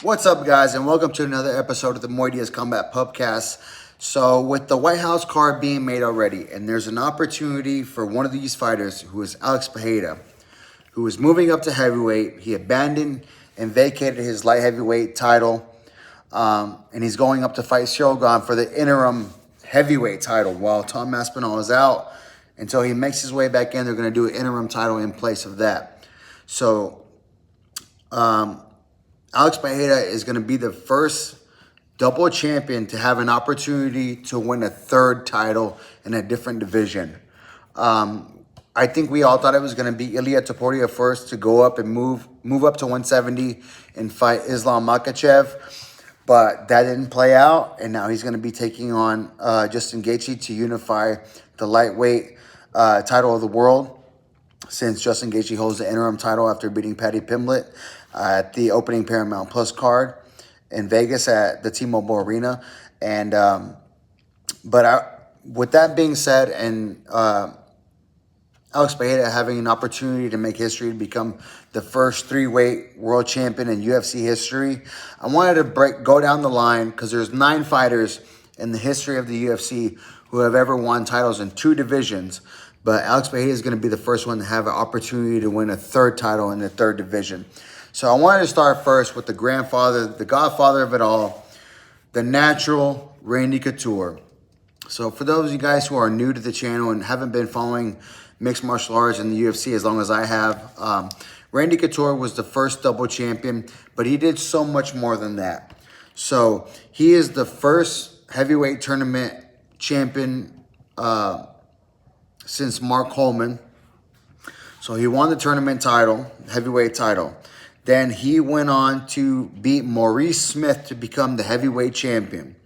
What's up, guys, and welcome to another episode of the Muay Diaz Combat Pubcast. So, with the White House card being made already, and there's an opportunity for one of these fighters, who is Alex Periera, who is moving up to heavyweight. He abandoned and vacated his light heavyweight title, and he's going up to fight Shogun for the interim heavyweight title while Tom Aspinall is out. Until he makes his way back in, they're going to do an interim title in place of that. So, Alex Periera is going to be the first double champion to have an opportunity to win a third title in a different division. I think we all thought it was going to be Ilia Topuria first to go up and move up to 170 and fight Islam Makhachev, but that didn't play out, and now he's going to be taking on Justin Gaethje to unify the lightweight title of the world, since Justin Gaethje holds the interim title after beating Paddy Pimblett at the opening Paramount Plus card in Vegas at the T-Mobile Arena. And with that being said, and Alex Periera having an opportunity to make history to become the first three-weight world champion in UFC history, I wanted to go down the line because there's 9 fighters in the history of the UFC who have ever won titles in 2 divisions. But Alex Periera is going to be the first one to have an opportunity to win a third title in the third division. So I wanted to start first with the grandfather, the godfather of it all, the natural Randy Couture. So for those of you guys who are new to the channel and haven't been following mixed martial arts in the UFC as long as I have, Randy Couture was the first double champion, but he did so much more than that. So he is the first heavyweight tournament champion since Mark Coleman. So he won the tournament title, heavyweight title. Then he went on to beat Maurice Smith to become the heavyweight champion.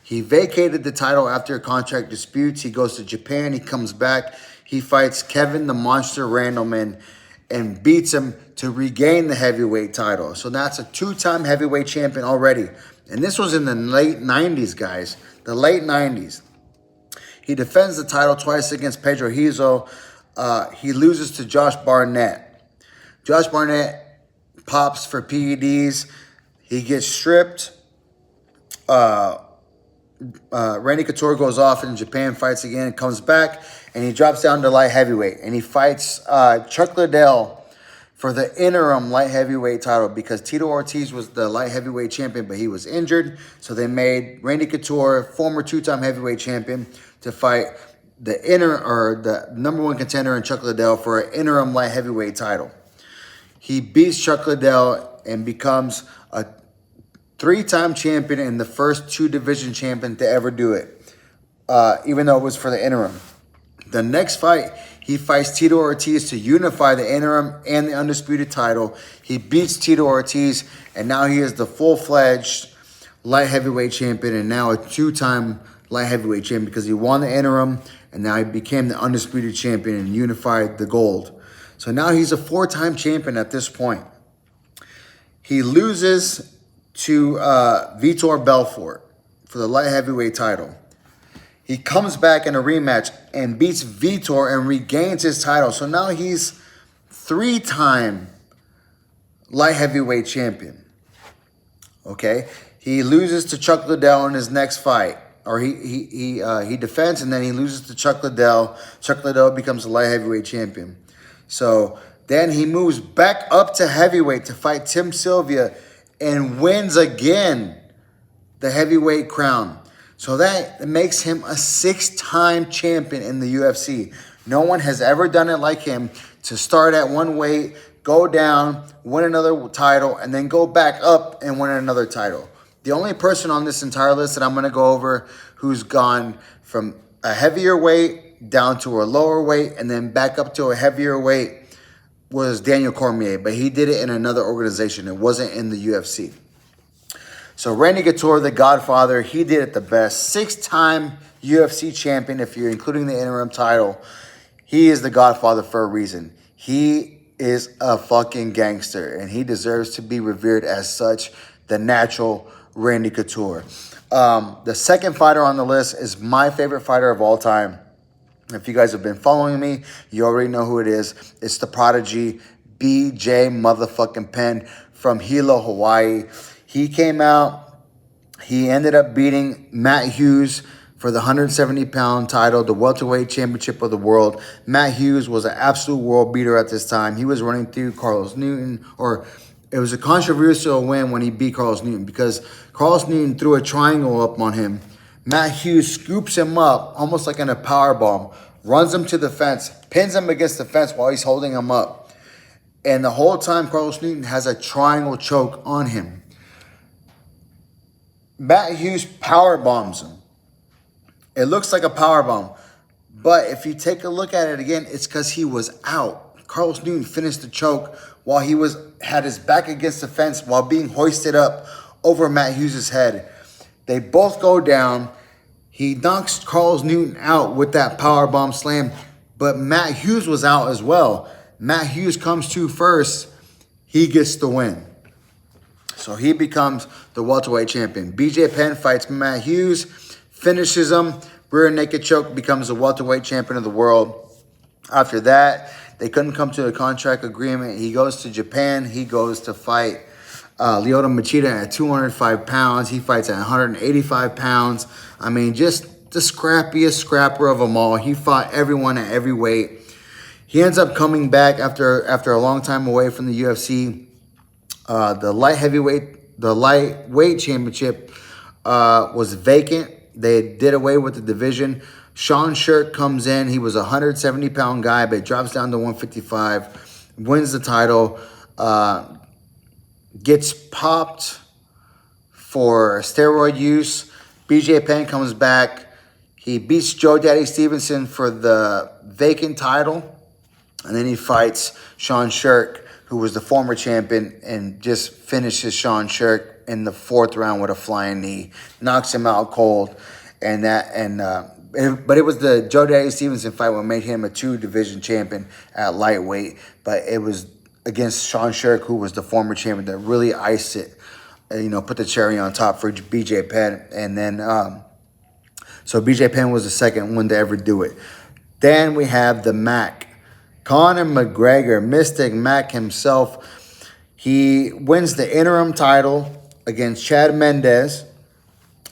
He vacated the title after contract disputes. He goes to Japan. He comes back. He fights Kevin the Monster Randleman and beats him to regain the heavyweight title. So that's a 2-time heavyweight champion already. And this was in the late 90s, guys. The late 90s. He defends the title twice against Pedro Hizo. He loses to Josh Barnett. Josh Barnett pops for PEDs. He gets stripped. Randy Couture goes off in Japan, fights again, comes back, and he drops down to light heavyweight. And he fights Chuck Liddell for the interim light heavyweight title because Tito Ortiz was the light heavyweight champion, but he was injured. So they made Randy Couture, former 2-time heavyweight champion, to fight the number 1 contender in Chuck Liddell for an interim light heavyweight title. He beats Chuck Liddell and becomes a 3-time champion and the first 2-division champion to ever do it, even though it was for the interim. The next fight, he fights Tito Ortiz to unify the interim and the undisputed title. He beats Tito Ortiz, and now he is the full-fledged light heavyweight champion and now a 2-time light heavyweight champion because he won the interim and now he became the undisputed champion and unified the gold. So now he's a 4-time champion at this point. He loses to Vitor Belfort for the light heavyweight title. He comes back in a rematch and beats Vitor and regains his title. So now he's 3-time light heavyweight champion. Okay? He loses to Chuck Liddell in his next fight. Or he defends and then he loses to Chuck Liddell. Chuck Liddell becomes a light heavyweight champion. So then he moves back up to heavyweight to fight Tim Sylvia and wins again the heavyweight crown. So that makes him a 6-time champion in the UFC. No one has ever done it like him, to start at one weight, go down, win another title, and then go back up and win another title. The only person on this entire list that I'm going to go over who's gone from a heavier weight down to a lower weight and then back up to a heavier weight was Daniel Cormier, but he did it in another organization. It wasn't in the UFC. So Randy Couture, the godfather, he did it the best. 6-time UFC champion, if you're including the interim title. He is the godfather for a reason. He is a fucking gangster, and he deserves to be revered as such, the natural Randy Couture. The second fighter on the list is my favorite fighter of all time. If you guys have been following me, you already know who it is. It's the prodigy, BJ motherfucking Penn from Hilo, Hawaii. He came out. He ended up beating Matt Hughes for the 170-pound title, the welterweight championship of the world. Matt Hughes was an absolute world beater at this time. He was running through Carlos Newton, or it was a controversial win when he beat Carlos Newton because Carlos Newton threw a triangle up on him. Matt Hughes scoops him up almost like in a power bomb, runs him to the fence, pins him against the fence while he's holding him up. And the whole time, Carlos Newton has a triangle choke on him. Matt Hughes power bombs him. It looks like a power bomb, but if you take a look at it again, it's because he was out. Carlos Newton finished the choke while he had his back against the fence while being hoisted up over Matt Hughes' head. They both go down. He knocks Carlos Newton out with that power bomb slam, but Matt Hughes was out as well. Matt Hughes comes to first. He gets the win. So he becomes the welterweight champion. BJ Penn fights Matt Hughes, finishes him. Rear naked choke, becomes the welterweight champion of the world. After that, they couldn't come to a contract agreement. He goes to Japan. He goes to fight Lyoto Machida at 205 pounds. He fights at 185 pounds. I mean, just the scrappiest scrapper of them all. He fought everyone at every weight. He ends up coming back after a long time away from the UFC. The lightweight championship was vacant. They did away with the division. Sean Shirk comes in. He was a 170-pound guy, but drops down to 155. Wins the title. Gets popped for steroid use. BJ Penn comes back. He beats Joe Daddy Stevenson for the vacant title. And then he fights Sean Shirk, who was the former champion, and just finishes Sean Shirk in the 4th round with a flying knee. Knocks him out cold. But it was the Joe Daddy Stevenson fight what made him a 2-division champion at lightweight. But it was against Sean Shirk, who was the former champion, that really iced it, put the cherry on top for BJ Penn. And then, so BJ Penn was the second one to ever do it. Then we have the Mac. Conor McGregor, Mystic Mac himself. He wins the interim title against Chad Mendes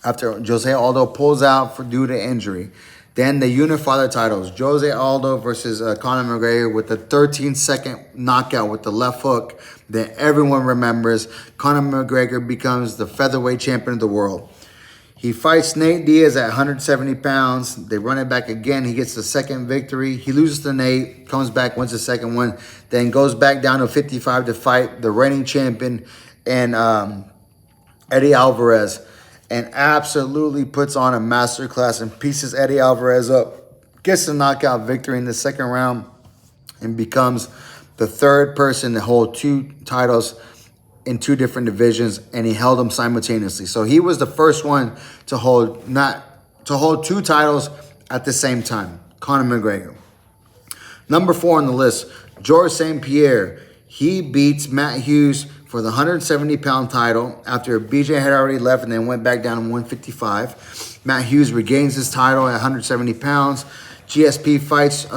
after Jose Aldo pulls out due to injury. Then the Unified titles, Jose Aldo versus Conor McGregor with the 13-second knockout with the left hook that everyone remembers. Conor McGregor becomes the featherweight champion of the world. He fights Nate Diaz at 170 pounds. They run it back again. He gets the second victory. He loses to Nate, comes back, wins the second one, then goes back down to 55 to fight the reigning champion and Eddie Alvarez, and absolutely puts on a masterclass and pieces Eddie Alvarez up. Gets the knockout victory in the second round and becomes the 3rd person to hold 2 titles in 2 different divisions, and he held them simultaneously. So he was the first one to hold 2 titles at the same time, Conor McGregor. Number 4 on the list, Georges St. Pierre. He beats Matt Hughes for the 170-pound title after BJ had already left and then went back down to 155. Matt Hughes regains his title at 170 pounds. GSP fights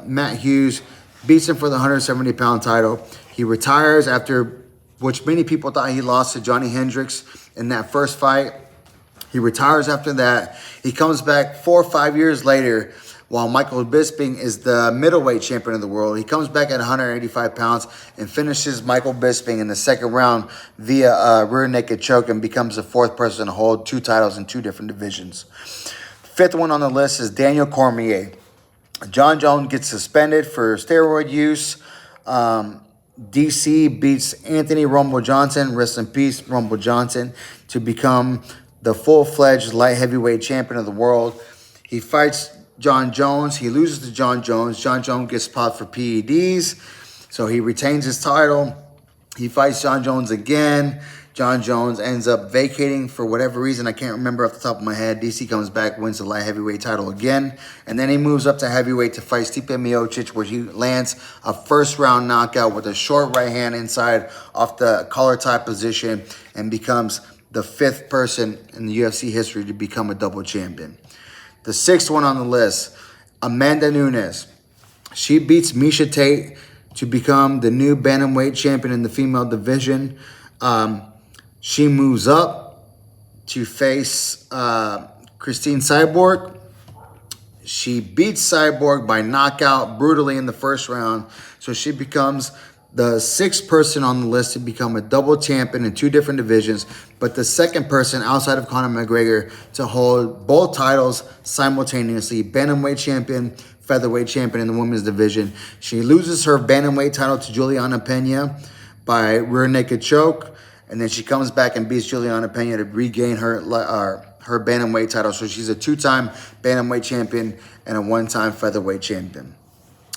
Matt Hughes, beats him for the 170-pound title. He retires after, which many people thought he lost to Johnny Hendricks in that first fight. He retires after that. He comes back 4 or 5 years later while Michael Bisping is the middleweight champion of the world. He comes back at 185 pounds and finishes Michael Bisping in the second round via rear naked choke and becomes the 4th person to hold 2 titles in 2 different divisions. 5th one on the list is Daniel Cormier. John Jones gets suspended for steroid use. DC beats Anthony Rumble Johnson, rest in peace, Rumble Johnson, to become the full-fledged light heavyweight champion of the world. He fights John Jones. He loses to John Jones. John Jones gets popped for PEDs, so he retains his title. He fights John Jones again. John Jones ends up vacating for whatever reason. I can't remember off the top of my head. DC comes back, wins the light heavyweight title again. And then he moves up to heavyweight to fight Stipe Miocic, where he lands a first-round knockout with a short right hand inside off the collar tie position and becomes the 5th person in the UFC history to become a double champion. The 6th one on the list, Amanda Nunes. She beats Miesha Tate to become the new bantamweight champion in the female division. She moves up to face Christine Cyborg. She beats Cyborg by knockout brutally in the first round. So she becomes the sixth person on the list to become a double champion in two different divisions, but the second person outside of Conor McGregor to hold both titles simultaneously, bantamweight champion, featherweight champion in the women's division. She loses her bantamweight title to Juliana Pena by rear naked choke, and then she comes back and beats Juliana Pena to regain her bantamweight title. So she's a two-time bantamweight champion and a one-time featherweight champion.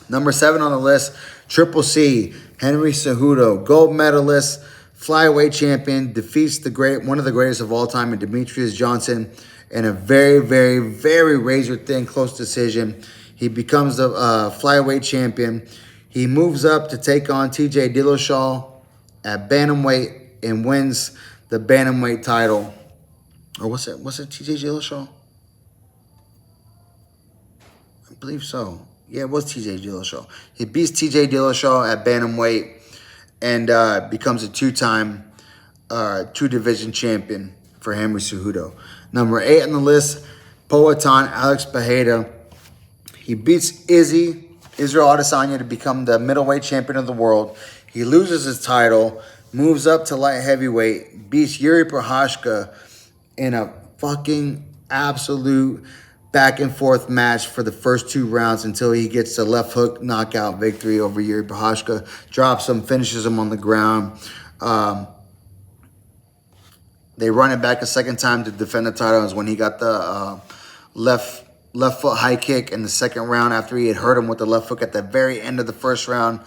Number 7 on the list, Triple C, Henry Cejudo, gold medalist, flyweight champion, defeats one of the greatest of all time, Demetrius Johnson, in a very, very, very razor-thin close decision. He becomes the flyweight champion. He moves up to take on TJ Dillashaw at bantamweight and wins the bantamweight title. Or what's it? TJ Dillashaw? I believe so. Yeah, it was TJ Dillashaw. He beats TJ Dillashaw at bantamweight and becomes a two-time, two-division champion for Henry Cejudo. Number 8 on the list, Poatan Alex Pereira. He beats Israel Adesanya to become the middleweight champion of the world. He loses his title, moves up to light heavyweight, beats Yuri Prochazka in a fucking absolute back and forth match for the first 2 rounds until he gets the left hook knockout victory over Yuri Prochazka, drops him, finishes him on the ground. They run it back a second time to defend the title. Is when he got the left foot high kick in the second round after he had hurt him with the left hook at the very end of the first round.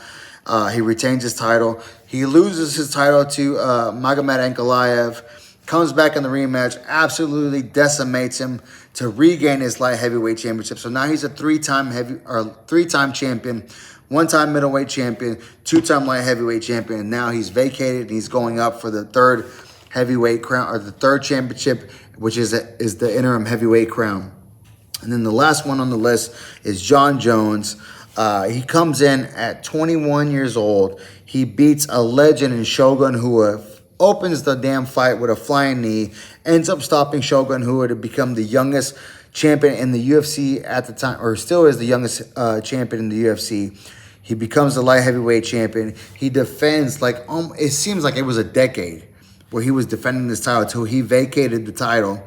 He retains his title. He loses his title to Magomed Ankalaev. Comes back in the rematch, absolutely decimates him to regain his light heavyweight championship. So now he's a three-time champion, one-time middleweight champion, two-time light heavyweight champion. And now he's vacated and he's going up for the third heavyweight crown, or the third championship, which is the interim heavyweight crown. And then the last one on the list is John Jones. He comes in at 21 years old. He beats a legend in Shogun Rua, opens the damn fight with a flying knee, ends up stopping Shogun Rua to become the youngest champion in the UFC at the time, or still is the youngest champion in the UFC. He becomes the light heavyweight champion. He defends, it seems like it was a decade where he was defending this title until he vacated the title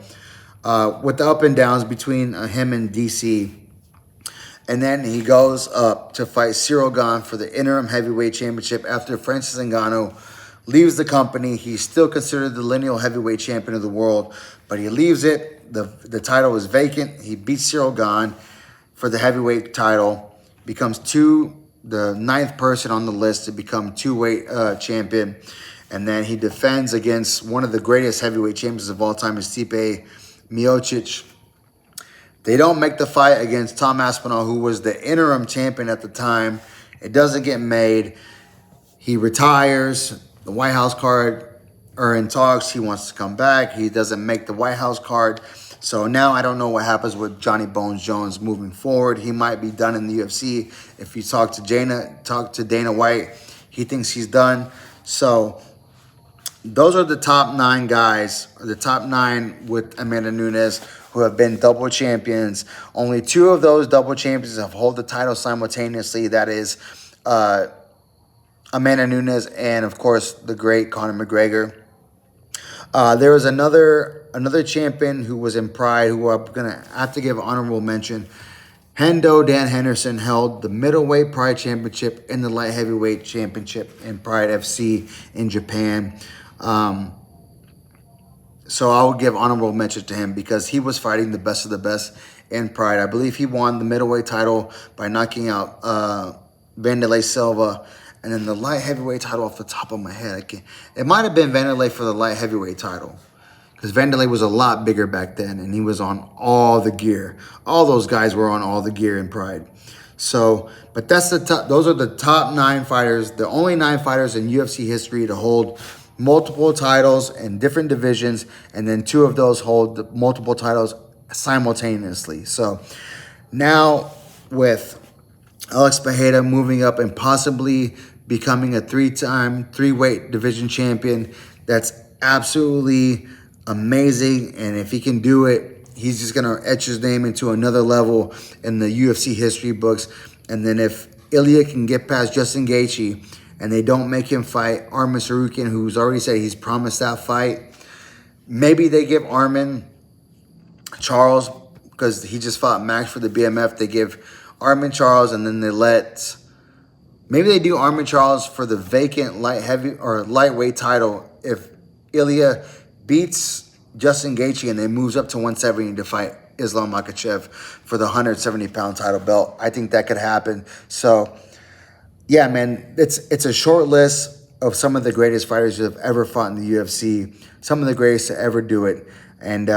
with the up and downs between him and DC. And then he goes up to fight Cyril Gane for the interim heavyweight championship after Francis Ngannou leaves the company. He's still considered the lineal heavyweight champion of the world, but he leaves it. The title is vacant. He beats Cyril Gane for the heavyweight title, becomes the 9th person on the list to become two-weight champion. And then he defends against one of the greatest heavyweight champions of all time, is Stipe Miocic. They don't make the fight against Tom Aspinall, who was the interim champion at the time. It doesn't get made. He retires. The White House card are in talks. He wants to come back. He doesn't make the White House card. So now I don't know what happens with Johnny Bones Jones moving forward. He might be done in the UFC. If you talk to Dana White, he thinks he's done. So those are the top 9 guys, or the top 9 with Amanda Nunes, who have been double champions. Only 2 of those double champions have held the title simultaneously. That is Amanda Nunes and, of course, the great Conor McGregor. There was another champion who was in Pride, who I'm going to have to give honorable mention. Hendo Dan Henderson held the middleweight Pride championship and the light heavyweight championship in Pride FC in Japan. So I would give honorable mention to him because he was fighting the best of the best in Pride. I believe he won the middleweight title by knocking out Vanderlei Silva. And then the light heavyweight title, off the top of my head, it might have been Vanderlei for the light heavyweight title, because Vanderlei was a lot bigger back then, and he was on all the gear. All those guys were on all the gear in Pride. So, but that's the top. Those are the top 9 fighters, the only 9 fighters in UFC history to hold multiple titles in different divisions, and then 2 of those hold multiple titles simultaneously. So now with Alex Pereira moving up and possibly becoming a 3-time 3-weight division champion, that's absolutely amazing. And if he can do it, he's just going to etch his name into another level in the UFC history books. And then if Ilya can get past Justin Gaethje and they don't make him fight Arman Sarukian, who's already said he's promised that fight, maybe they give Arman Charles, because he just fought Max for the BMF. They give Arman Charles, and then they let, maybe they do Arman Charles for the vacant lightweight title if Ilya beats Justin Gaethje and then moves up to 170 to fight Islam Makhachev for the 170-pound title belt. I think that could happen. So, yeah, man, it's a short list of some of the greatest fighters who have ever fought in the UFC, some of the greatest to ever do it. And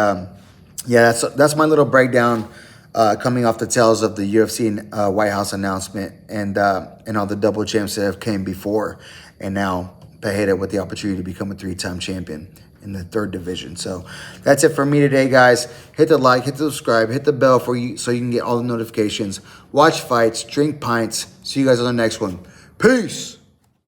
yeah, that's my little breakdown coming off the tails of the UFC White House announcement and all the double champs that have came before, and now Periera with the opportunity to become a 3-time champion in the 3rd division. So that's it for me today, guys. Hit the like, hit the subscribe, hit the bell so you can get all the notifications. Watch fights, drink pints. See you guys on the next one. Peace.